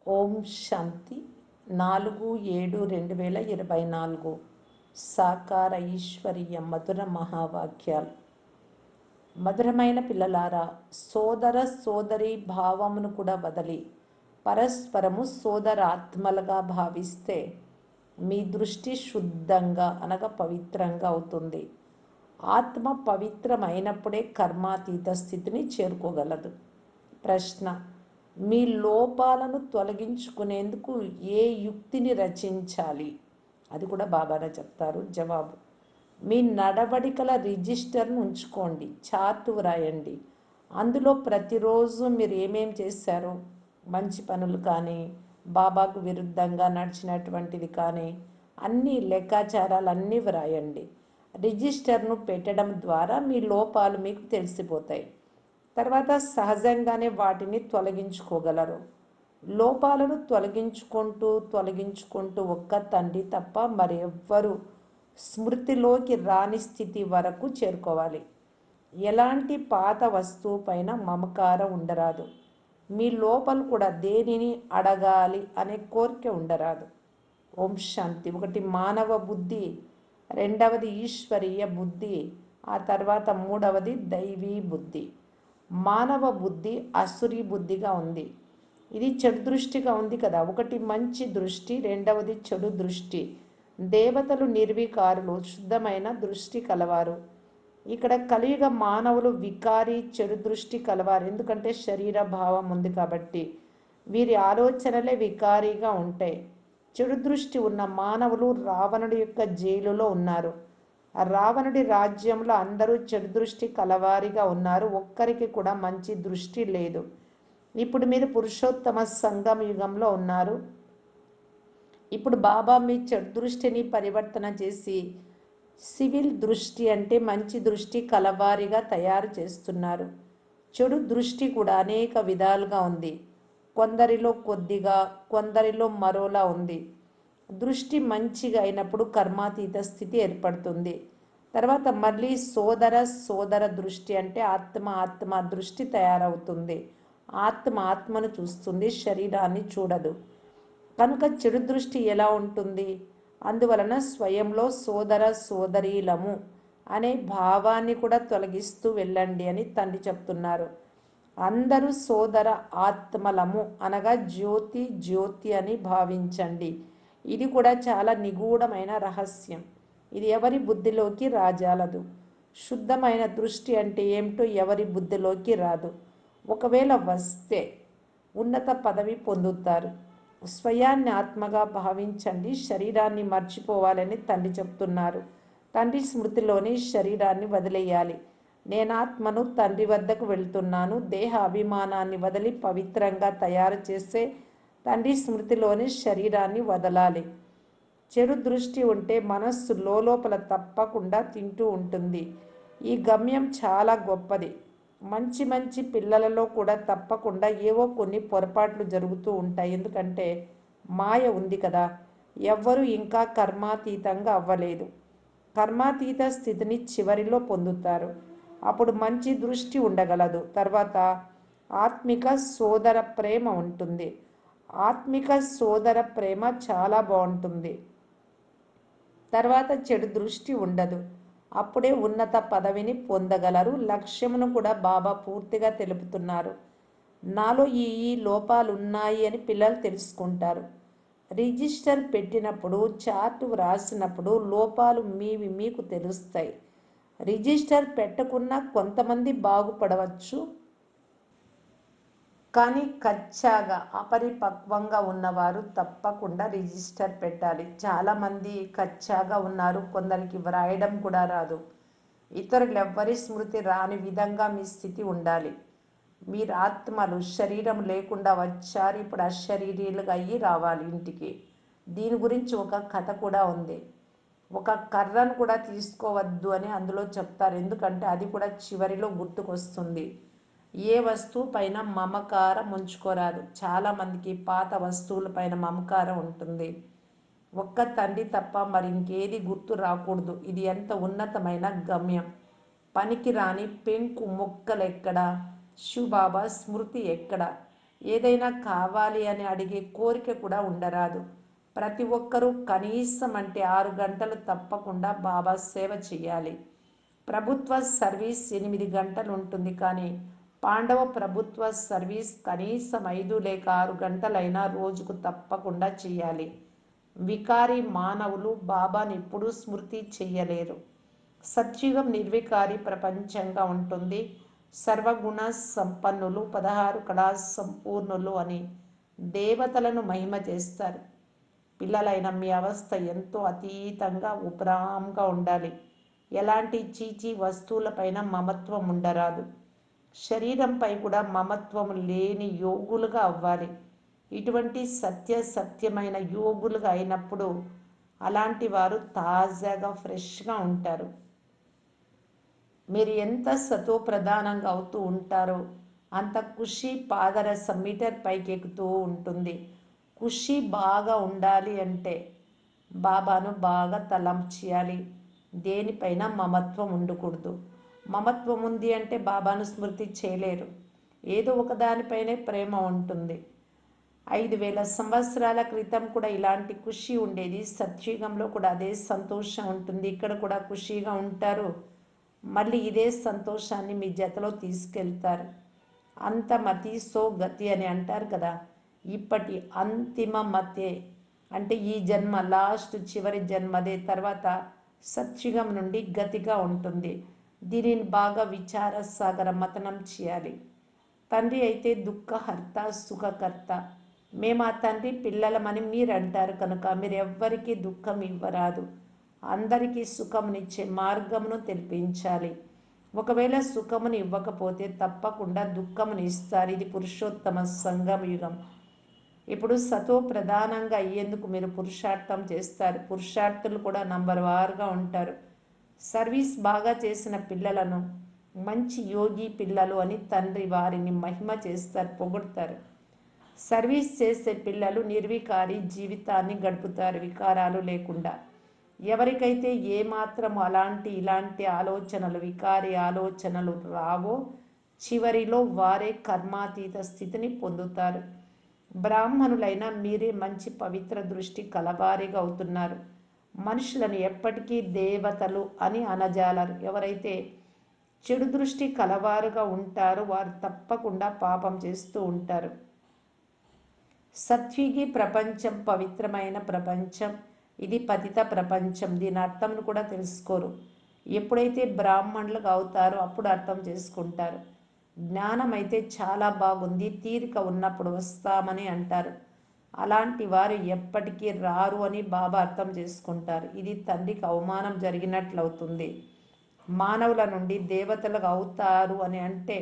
ఓం శాంతి 4/7/2024 సాకార ఈశ్వరీయ మధుర మహావాక్యాలు. మధురమైన పిల్లలారా, సోదర సోదరి భావమును కూడా వదలి పరస్పరము సోదరాత్మలుగా భావిస్తే మీ దృష్టి శుద్ధంగా అనగా పవిత్రంగా అవుతుంది. ఆత్మ పవిత్రమైనప్పుడే కర్మాతీత స్థితిని చేరుకోగలదు. ప్రశ్న: మీ లోపాలను తొలగించుకునేందుకు ఏ యుక్తిని రచించాలి? అది కూడా బాబానే చెప్తారు. జవాబు: మీ నడవడికల రిజిస్టర్ను ఉంచుకోండి, చార్టు వ్రాయండి. అందులో ప్రతిరోజు మీరు ఏమేం చేశారో, మంచి పనులు కానీ, బాబాకు విరుద్ధంగా నడిచినటువంటిది కానీ, అన్ని లెక్కాచారాలన్నీ వ్రాయండి. రిజిస్టర్ను పెట్టడం ద్వారా మీ లోపాలు మీకు తెలిసిపోతాయి. తర్వాత సహజంగానే వాటిని తొలగించుకోగలరు. లోపాలను తొలగించుకుంటూ ఒక్క తండ్రి తప్ప మరెవ్వరూ స్మృతిలోకి రాని స్థితి వరకు చేరుకోవాలి. ఎలాంటి పాత వస్తువు పైన మమకారం ఉండరాదు. మీ లోపల కూడా దేనిని అడగాలి అనే కోరిక ఉండరాదు. ఓం శాంతి. ఒకటి మానవ బుద్ధి, రెండవది ఈశ్వరీయ బుద్ధి, ఆ తర్వాత మూడవది దైవీ బుద్ధి. మానవ బుద్ధి అసురీ బుద్ధిగా ఉంది. ఇది చెడు దృష్టిగా ఉంది కదా. ఒకటి మంచి దృష్టి, రెండవది చెడు దృష్టి. దేవతలు నిర్వికారులు, శుద్ధమైన దృష్టి కలవారు. ఇక్కడ కలియుగ మానవులు వికారి, చెడు దృష్టి కలవారు. ఎందుకంటే శరీర భావం ఉంది కాబట్టి వీరి ఆలోచనలే వికారీగా ఉంటాయి. చెడు దృష్టి ఉన్న మానవులు రావణుడి యొక్క జైలులో ఉన్నారు. రావణుడి రాజ్యంలో అందరూ చెడు దృష్టి కలవారిగా ఉన్నారు. ఒక్కరికి కూడా మంచి దృష్టి లేదు. ఇప్పుడు మీరు పురుషోత్తమ సంగమ యుగంలో ఉన్నారు. ఇప్పుడు బాబా మీ చెడు దృష్టిని పరివర్తన చేసి సివిల్ దృష్టి అంటే మంచి దృష్టి కలవారిగా తయారు చేస్తున్నారు. చెడు దృష్టి కూడా అనేక విధాలుగా ఉంది. కొందరిలో కొద్దిగా, కొందరిలో మరోలా ఉంది. దృష్టి మంచిగా అయినప్పుడు కర్మాతీత స్థితి ఏర్పడుతుంది. తర్వాత మళ్ళీ సోదర దృష్టి అంటే ఆత్మ దృష్టి తయారవుతుంది. ఆత్మను చూస్తుంది, శరీరాన్ని చూడదు. కనుక చెడు దృష్టి ఎలా ఉంటుంది? అందువలన స్వయంలో సోదరీలము అనే భావాన్ని కూడా తొలగిస్తూ వెళ్ళండి అని తండ్రి చెప్తున్నారు. అందరూ సోదర ఆత్మలము అనగా జ్యోతి అని భావించండి. ఇది కూడా చాలా నిగూఢమైన రహస్యం. ఇది ఎవరి బుద్ధిలోకి రాజాలదు. శుద్ధమైన దృష్టి అంటే ఏమిటో ఎవరి బుద్ధిలోకి రాదు. ఒకవేళ వస్తే ఉన్నత పదవి పొందుతారు. స్వయాన్ని ఆత్మగా భావించండి, శరీరాన్ని మర్చిపోవాలని తండ్రి చెప్తున్నారు. తండ్రి స్మృతిలోని శరీరాన్ని వదిలేయాలి. నేనాత్మను తండ్రి వద్దకు వెళ్తున్నాను. దేహ అభిమానాన్ని వదిలి పవిత్రంగా తయారు చేసే తండ్రి స్మృతిలోని శరీరాన్ని వదలాలి. చెడు దృష్టి ఉంటే మనస్సు లోపల తప్పకుండా తింటూ ఉంటుంది. ఈ గమ్యం చాలా గొప్పది. మంచి పిల్లలలో కూడా తప్పకుండా ఏవో కొన్ని పొరపాట్లు జరుగుతూ ఉంటాయి. ఎందుకంటే మాయ ఉంది కదా. ఎవ్వరూ ఇంకా కర్మాతీతంగా అవ్వలేదు. కర్మాతీత స్థితిని చివరిలో పొందుతారు. అప్పుడు మంచి దృష్టి ఉండగలదు. తర్వాత ఆత్మిక సోదర ప్రేమ ఉంటుంది. ఆత్మిక సోదర ప్రేమ చాలా బాగుంటుంది. తర్వాత చెడు దృష్టి ఉండదు. అప్పుడే ఉన్నత పదవిని పొందగలరు. లక్ష్యమును కూడా బాబా పూర్తిగా తెలుపుతున్నారు. నాలో ఈ లోపాలు ఉన్నాయి అని పిల్లలు తెలుసుకుంటారు. రిజిస్టర్ పెట్టినప్పుడు, చార్టు వ్రాసినప్పుడు లోపాలు మీకు తెలుస్తాయి. రిజిస్టర్ పెట్టకున్నా కొంతమంది బాగుపడవచ్చు. కానీ కచ్చాగా అపరిపక్వంగా ఉన్నవారు తప్పకుండా రిజిస్టర్ పెట్టాలి. చాలామంది కచ్చాగా ఉన్నారు. కొందరికి వ్రాయడం కూడా రాదు. ఇతరులెవ్వరి స్మృతి రాని విధంగా మీ స్థితి ఉండాలి. మీరు ఆత్మలు శరీరం లేకుండా వచ్చారు. ఇప్పుడు అశరీరీలుగా అయ్యి రావాలి ఇంటికి. దీని గురించి ఒక కథ కూడా ఉంది. ఒక కర్రను కూడా తీసుకోవద్దు అని అందులో చెప్తారు. ఎందుకంటే అది కూడా చివరిలో గుర్తుకొస్తుంది. ఏ వస్తువు పైన మమకారం ఉంచుకోరాదు. చాలామందికి పాత వస్తువుల పైన మమకారం ఉంటుంది. ఒక్క తండ్రి తప్ప మరి ఇంకేది గుర్తు రాకూడదు. ఇది ఎంత ఉన్నతమైన గమ్యం. పనికి రాని పెంకు మొక్కలెక్కడ, శివబాబా స్మృతి ఎక్కడ, ఏదైనా కావాలి అని అడిగే కోరిక కూడా ఉండరాదు. ప్రతి ఒక్కరూ కనీసం అంటే 6 గంటలు తప్పకుండా బాబా సేవ చేయాలి. ప్రభుత్వ సర్వీస్ 8 గంటలు ఉంటుంది, కానీ పాండవ ప్రభుత్వ సర్వీస్ కనీసం 5 లేక 6 గంటలైనా రోజుకు తప్పకుండా చేయాలి. వికారి మానవులు బాబాని ఎప్పుడూ స్మృతి చెయ్యలేరు. సత్యుగం నిర్వికారి ప్రపంచంగా ఉంటుంది. సర్వగుణ సంపన్నులు 16 కళా సంపూర్ణులు అని దేవతలను మహిమ చేస్తారు. పిల్లలైన మీ అవస్థ ఎంతో అతీతంగా ఉపరాంగా ఉండాలి. ఎలాంటి చీచీ వస్తువులపైన మమత్వం ఉండరాదు. శరీరంపై కూడా మమత్వం లేని యోగులుగా అవ్వాలి. ఇటువంటి సత్యమైన యోగులుగా అయినప్పుడు అలాంటి వారు తాజాగా ఫ్రెష్గా ఉంటారు. మీరు ఎంత సతో ప్రధానంగా అవుతూ ఉంటారో అంత ఖుషి పాదరసం మీటర్ పైకి ఎక్కుతూ ఉంటుంది. ఖుషి బాగా ఉండాలి అంటే బాబాను బాగా తలం చేయాలి. దేనిపైన మమత్వం ఉండకూడదు. మమత్వం ఉంది అంటే బాబాను స్మృతి చేయలేరు. ఏదో ఒకదానిపైనే ప్రేమ ఉంటుంది. 5,000 సంవత్సరాల క్రితం కూడా ఇలాంటి ఖుషి ఉండేది. సత్యుగంలో కూడా అదే సంతోషం ఉంటుంది. ఇక్కడ కూడా ఖుషిగా ఉంటారు. మళ్ళీ ఇదే సంతోషాన్ని మీ జతలో తీసుకెళ్తారు. అంతమతి సో గతి అని అంటారు కదా. ఇప్పటి అంతిమ మతే అంటే ఈ జన్మ లాస్ట్ చివరి జన్మదే, తర్వాత సత్యుగం నుండి గతిగా ఉంటుంది. దీనిని బాగా విచార సాగర మతనం చేయాలి. తండ్రి అయితే దుఃఖహర్త సుఖకర్త. మేము ఆ తండ్రి పిల్లలమని మీరు అంటారు కనుక మీరు ఎవ్వరికీ దుఃఖం ఇవ్వరాదు. అందరికీ సుఖమునిచ్చే మార్గమును తెలిపించాలి. ఒకవేళ సుఖముని ఇవ్వకపోతే తప్పకుండా దుఃఖముని ఇస్తారు. ఇది పురుషోత్తమ సంగమ యుగం. ఇప్పుడు సతో ప్రధానంగా అయ్యేందుకు మీరు పురుషార్థం చేస్తారు. పురుషార్థులు కూడా నంబర్ వారుగా ఉంటారు. సర్వీస్ బాగా చేసిన పిల్లలను మంచి యోగి పిల్లలు అని తండ్రి వారిని మహిమ చేస్తారు, పొగుడతారు. సర్వీస్ చేసే పిల్లలు నిర్వికారి జీవితాన్ని గడుపుతారు, వికారాలు లేకుండా. ఎవరికైతే ఏమాత్రం అలాంటి ఇలాంటి ఆలోచనలు వికారి ఆలోచనలు రావో చివరిలో వారే కర్మాతీత స్థితిని పొందుతారు. బ్రాహ్మణులైన మీరే మంచి పవిత్ర దృష్టి కలవారిగా అవుతున్నారు. మనుషులను ఎప్పటికీ దేవతలు అని అనజాలరు. ఎవరైతే చెడు దృష్టి కలవారుగా ఉంటారో వారు తప్పకుండా పాపం చేస్తూ ఉంటారు. సత్విగి ప్రపంచం పవిత్రమైన ప్రపంచం. ఇది పతిత ప్రపంచం. దీని అర్థంను కూడా తెలుసుకోరు. ఎప్పుడైతే బ్రాహ్మణులుగా అవుతారో అప్పుడు అర్థం చేసుకుంటారు. జ్ఞానం అయితే చాలా బాగుంది, తీరిక ఉన్నప్పుడు వస్తామని అంటారు. అలాంటి వారు ఎప్పటికీ రారు అని బాబా అర్థం చేసుకుంటారు. ఇది తండ్రికి అవమానం జరిగినట్లవుతుంది. మానవుల నుండి దేవతలుగా అవుతారు అని అంటే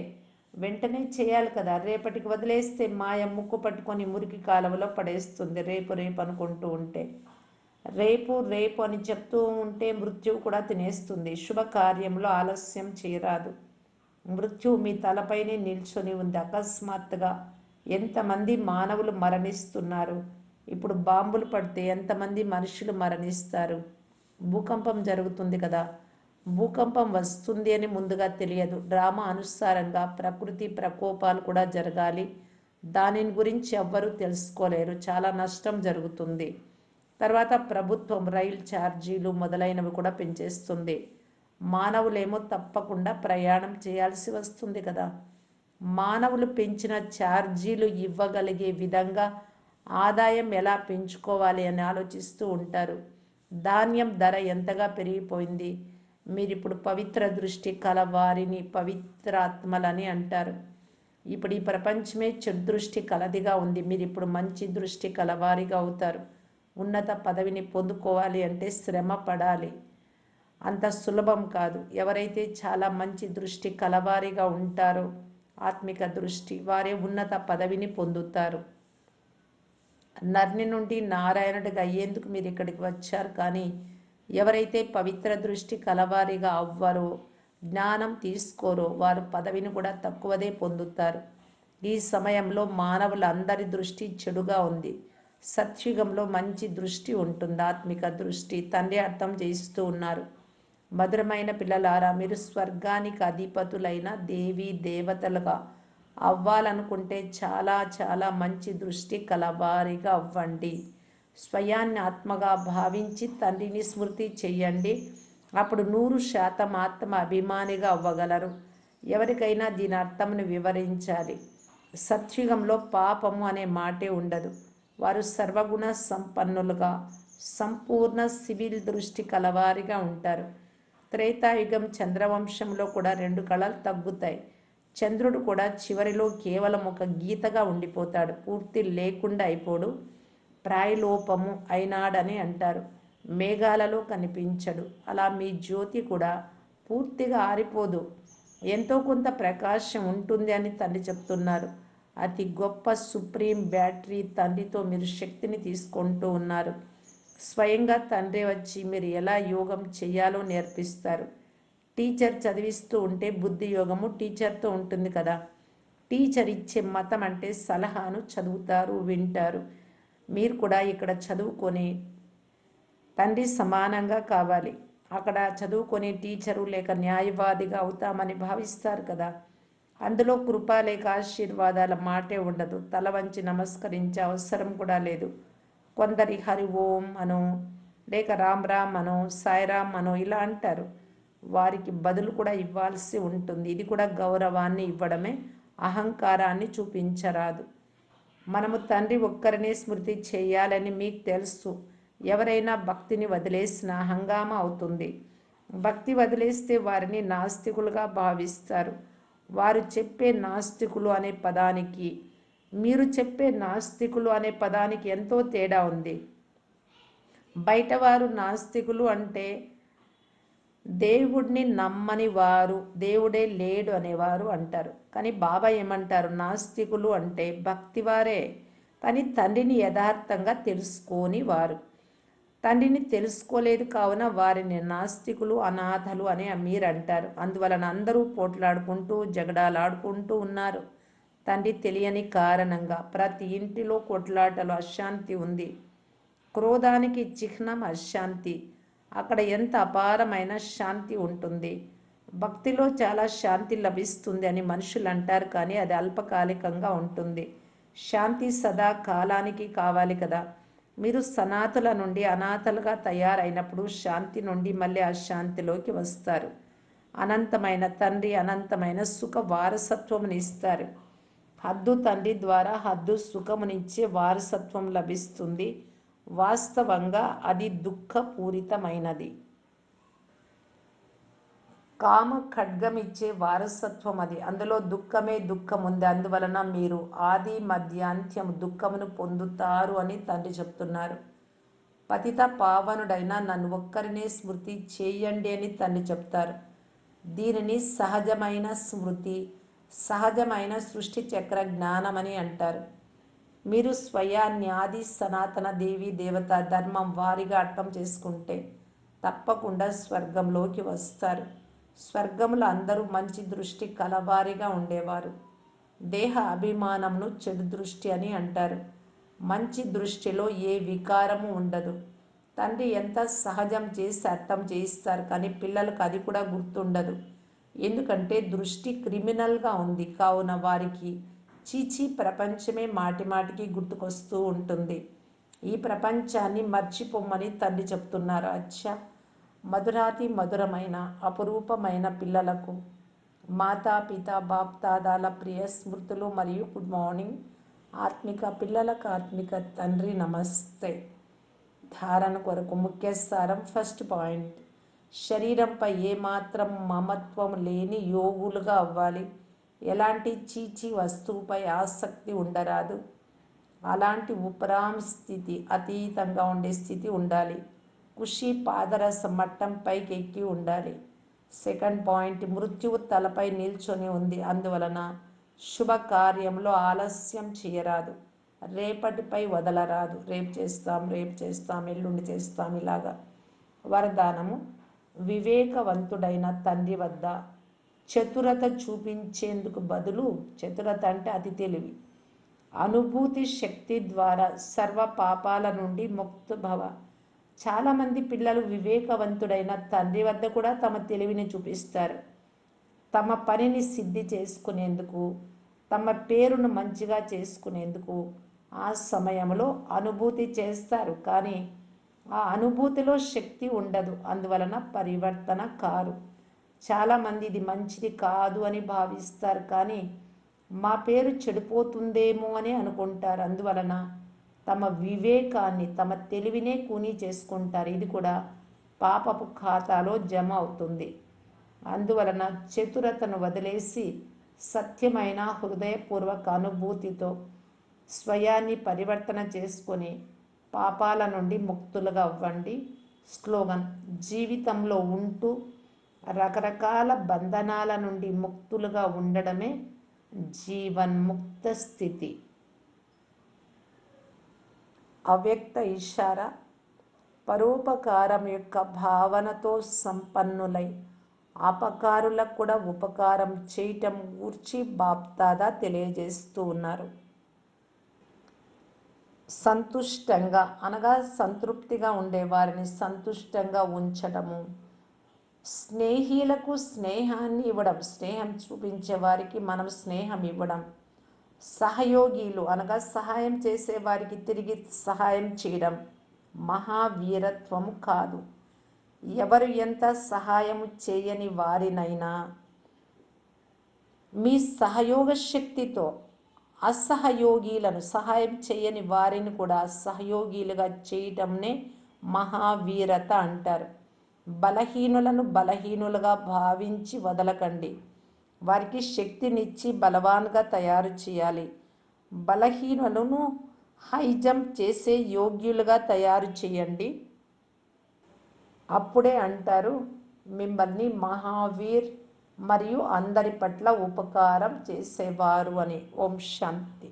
వెంటనే చేయాలి కదా. రేపటికి వదిలేస్తే మాయ ముక్కు పట్టుకొని మురికి కాలువలో పడేస్తుంది. రేపు రేపు అనుకుంటూ ఉంటే, రేపు రేపు అని చెప్తూ ఉంటే మృత్యువు కూడా తినేస్తుంది. శుభకార్యంలో ఆలస్యం చేయరాదు. మృత్యువు మీ తలపైనే నిల్చొని ఉంది. అకస్మాత్తుగా ఎంతమంది మానవులు మరణిస్తున్నారు. ఇప్పుడు బాంబులు పడితే ఎంతమంది మనుషులు మరణిస్తారు. భూకంపం జరుగుతుంది కదా. భూకంపం వస్తుంది అని ముందుగా తెలియదు. డ్రామా అనుసారంగా ప్రకృతి ప్రకోపాలు కూడా జరగాలి. దానిని గురించి ఎవ్వరూ తెలుసుకోలేరు. చాలా నష్టం జరుగుతుంది. తర్వాత ప్రభుత్వం రైలు ఛార్జీలు మొదలైనవి కూడా పెంచేస్తుంది. మానవులేమో తప్పకుండా ప్రయాణం చేయాల్సి వస్తుంది కదా. మానవులు పెంచిన ఛార్జీలు ఇవ్వగలిగే విధంగా ఆదాయం ఎలా పెంచుకోవాలి అని ఆలోచిస్తూ ఉంటారు. ధాన్యం ధర ఎంతగా పెరిగిపోయింది. మీరిప్పుడు పవిత్ర దృష్టి కలవారిని పవిత్రాత్మలని అంటారు. ఇప్పుడు ఈ ప్రపంచమే చెడు దృష్టి కలదిగా ఉంది. మీరు ఇప్పుడు మంచి దృష్టి కలవారిగా అవుతారు. ఉన్నత పదవిని పొందుకోవాలి అంటే శ్రమ పడాలి. అంత సులభం కాదు. ఎవరైతే చాలా మంచి దృష్టి కలవారిగా ఉంటారో ఆత్మిక దృష్టి, వారే ఉన్నత పదవిని పొందుతారు. నర్ని నుండి నారాయణుడిగా అయ్యేందుకు మీరు ఇక్కడికి వచ్చారు. కానీ ఎవరైతే పవిత్ర దృష్టి కలవారిగా అవ్వరో, జ్ఞానం తీసుకోరో వారు పదవిని కూడా తక్కువదే పొందుతారు. ఈ సమయంలో మానవులందరి దృష్టి చెడుగా ఉంది. సత్యుగంలో మంచి దృష్టి ఉంటుంది, ఆత్మిక దృష్టి. తండ్రి అర్థం చేయిస్తూ ఉన్నారు. మధురమైన పిల్లలారా, మీరు స్వర్గానికి అధిపతులైన దేవీ దేవతలుగా అవ్వాలనుకుంటే చాలా చాలా మంచి దృష్టి కలవారిగా అవ్వండి. స్వయాన్ని ఆత్మగా భావించి తండ్రిని స్మృతి చెయ్యండి. అప్పుడు 100% ఆత్మ అభిమానిగా అవ్వగలరు. ఎవరికైనా దీని అర్థంను వివరించాలి. సత్యుగంలో పాపము అనే మాటే ఉండదు. వారు సర్వగుణ సంపన్నులుగా సంపూర్ణ సివిల్ దృష్టి కలవారిగా ఉంటారు. త్రేతాయుగం చంద్రవంశంలో కూడా 2 కళలు తగ్గుతాయి. చంద్రుడు కూడా చివరిలో కేవలం ఒక గీతగా ఉండిపోతాడు, పూర్తి లేకుండా అయిపోడు, ప్రాయలోపము అయినాడని అంటారు. మేఘాలలో కనిపించడు. అలా మీ జ్యోతి కూడా పూర్తిగా ఆరిపోదు, ఎంతో కొంత ప్రకాశం ఉంటుంది అని తండ్రి చెప్తున్నారు. అతి గొప్ప సుప్రీం బ్యాటరీ తండ్రితో మీరు శక్తిని తీసుకుంటూ ఉన్నారు. స్వయంగా తండ్రి వచ్చి మీరు ఎలా యోగం చేయాలో నేర్పిస్తారు. టీచర్ చదివిస్తూ ఉంటే బుద్ధి యోగము టీచర్తో ఉంటుంది కదా. టీచర్ ఇచ్చే మతం అంటే సలహాను చదువుతారు, వింటారు. మీరు కూడా ఇక్కడ చదువుకొని తండ్రి సమానంగా కావాలి. అక్కడ చదువుకొని టీచరు లేక న్యాయవాదిగా అవుతామని భావిస్తారు కదా. అందులో కృప లేక ఆశీర్వాదాల మాటే ఉండదు. తల వంచి నమస్కరించే అవసరం కూడా లేదు. కొందరి హరి ఓం అనో లేక రామ్ రామ్ అనో సాయిరామ్ అనో ఇలా అంటారు. వారికి బదులు కూడా ఇవ్వాల్సి ఉంటుంది. ఇది కూడా గౌరవాన్ని ఇవ్వడమే, అహంకారాన్ని చూపించరాదు. మనము తండ్రి ఒక్కరినే స్మృతి చేయాలని మీకు తెలుసు. ఎవరైనా భక్తిని వదిలేసిన హంగామా అవుతుంది. భక్తి వదిలేస్తే వారిని నాస్తికులుగా భావిస్తారు. వారు చెప్పే నాస్తికులు అనే పదానికి మీరు చెప్పే నాస్తికులు అనే పదానికి ఎంతో తేడా ఉంది. బయటవారు నాస్తికులు అంటే దేవుడిని నమ్మని వారు, దేవుడే లేడు అనేవారు అంటారు. కానీ బాబా ఏమంటారు, నాస్తికులు అంటే భక్తివారే కానీ తండ్రిని యథార్థంగా తెలుసుకోని వారు. తండ్రిని తెలుసుకోలేదు కావున వారిని నాస్తికులు, అనాథలు అని మీరు అంటారు. అందువలన అందరూ పోట్లాడుకుంటూ జగడాలాడుకుంటూ ఉన్నారు. తండ్రి తెలియని కారణంగా ప్రతి ఇంటిలో కొట్లాటలు, అశాంతి ఉంది. క్రోధానికి చిహ్నం అశాంతి. అక్కడ ఎంత అపారమైన శాంతి ఉంటుంది. భక్తిలో చాలా శాంతి లభిస్తుంది అని మనుషులు అంటారు, కానీ అది అల్పకాలికంగా ఉంటుంది. శాంతి సదా కాలానికి కావాలి కదా. మీరు సనాతుల నుండి అనాథలుగా తయారైనప్పుడు శాంతి నుండి మళ్ళీ అశాంతిలోకి వస్తారు. అనంతమైన తండ్రి అనంతమైన సుఖ వారసత్వముని ఇస్తారు. హద్దు తండ్రి ద్వారా హద్దు సుఖమునిచ్చే వారసత్వం లభిస్తుంది. వాస్తవంగా అది దుఃఖపూరితమైనది. కామ ఖడ్గమిచ్చే వారసత్వం అది. అందులో దుఃఖమే దుఃఖం ఉంది. అందువలన మీరు ఆది మధ్యాంత్యం దుఃఖమును పొందుతారు అని తండ్రి చెప్తున్నారు. పతిత పావనుడైన నన్ను ఒక్కరినే స్మృతి చేయండి అని తండ్రి చెప్తారు. దీనిని సహజమైన స్మృతి, సహజమైన సృష్టి చక్ర జ్ఞానమని అంటారు. మీరు స్వయాన్ని ఆది సనాతన దేవి దేవత ధర్మం వారిగా అర్థం చేసుకుంటే తప్పకుండా స్వర్గంలోకి వస్తారు. స్వర్గంలో అందరూ మంచి దృష్టి కలవారిగా ఉండేవారు. దేహ అభిమానంను చెడు దృష్టి అని అంటారు. మంచి దృష్టిలో ఏ వికారము ఉండదు. తండ్రి ఎంత సహజం చేసి అర్థం చేయిస్తారు, కానీ పిల్లలకు అది కూడా గుర్తుండదు. ఎందుకంటే దృష్టి క్రిమినల్గా ఉంది కావున వారికి చీచీ ప్రపంచమే మాటి మాటికి గుర్తుకొస్తూ ఉంటుంది. ఈ ప్రపంచాన్ని మర్చిపోమ్మని తండ్రి చెప్తున్నారు. అచ్చా, మధురాతి మధురమైన అపురూపమైన పిల్లలకు మాతాపిత బాప్దాదాల ప్రియ స్మృతులు మరియు గుడ్ మార్నింగ్. ఆత్మిక పిల్లలకు ఆత్మిక తండ్రి నమస్తే. ధారణ కొరకు ముఖ్య సారం. ఫస్ట్ పాయింట్, శరీరంపై ఏమాత్రం మమత్వం లేని యోగులుగా అవ్వాలి. ఎలాంటి చీచీ వస్తువుపై ఆసక్తి ఉండరాదు. అలాంటి ఉపరామ్ స్థితి, అతీతంగా ఉండే స్థితి ఉండాలి. ఖుషి పాదరస మట్టం పైకి ఎక్కి ఉండాలి. సెకండ్ పాయింట్, మృత్యువు తలపై నిల్చొని ఉంది. అందువలన శుభకార్యంలో ఆలస్యం చేయరాదు. రేపటిపై వదలరాదు. రేపు చేస్తాం, ఎల్లుండి చేస్తాం ఇలాగా. వరదానము, వివేకవంతుడైన తండ్రి వద్ద చతురత చూపించేందుకు బదులు, చతురత అంటే అతి తెలివి, అనుభూతి శక్తి ద్వారా సర్వ పాపాల నుండి ముక్తభవ. చాలామంది పిల్లలు వివేకవంతుడైన తండ్రి వద్ద కూడా తమ తెలివిని చూపిస్తారు. తమ పనిని సిద్ధి చేసుకునేందుకు తమ పేరును మంచిగా చేసుకునేందుకు ఆ సమయంలో అనుభూతి చేస్తారు, కానీ ఆ అనుభూతిలో శక్తి ఉండదు. అందువలన పరివర్తన కారు. చాలామంది ఇది మంచిది కాదు అని భావిస్తారు, కానీ మా పేరు చెడిపోతుందేమో అని అనుకుంటారు. అందువలన తమ వివేకాన్ని, తమ తెలివినే కూనీ చేసుకుంటారు. ఇది కూడా పాపపు ఖాతాలో జమ అవుతుంది. అందువలన చతురతను వదిలేసి సత్యమైన హృదయపూర్వక అనుభూతితో స్వయాన్ని పరివర్తన చేసుకొని పాపాల నుండి ముక్తులుగా అవ్వండి. స్లోగన్: జీవితంలో ఉంటూ రకరకాల బంధనాల నుండి ముక్తులుగా ఉండడమే జీవన్ముక్త స్థితి. అవ్యక్త ఇషారా: పరోపకారం యొక్క భావనతో సంపన్నులై అపకారులకు కూడా ఉపకారం చేయటం గూర్చి బాప్దాదా తెలియజేస్తూ ఉన్నారు. సంతుష్టంగా అనగా సంతృప్తిగా ఉండేవారిని సంతుష్టంగా ఉంచటము, స్నేహిలకు స్నేహాన్ని ఇవ్వడం, స్నేహం చూపించే వారికి మనం స్నేహం ఇవ్వడం, సహయోగిలు అనగా సహాయం చేసే వారికి తిరిగి సహాయం చేయడం మహావీరత్వము కాదు. ఎవరు ఎంత సహాయము చేయని వారినైనా మీ సహయోగ శక్తితో అసహయోగిలను, సహాయం చేయని వారిని కూడా సహయోగిలుగా చేయటంనే మహావీరత అంటారు. బలహీనులను బలహీనులుగా భావించి వదలకండి. వారికి శక్తినిచ్చి బలవాన్గా తయారు చేయాలి. బలహీనులను హై జంప్ చేసే యోగ్యులుగా తయారు చేయండి. అప్పుడే అంటారు మిమ్మల్ని మహావీర్ మరియు అందరి పట్ల ఉపకారం చేసేవారు అని. ఓం శాంతి.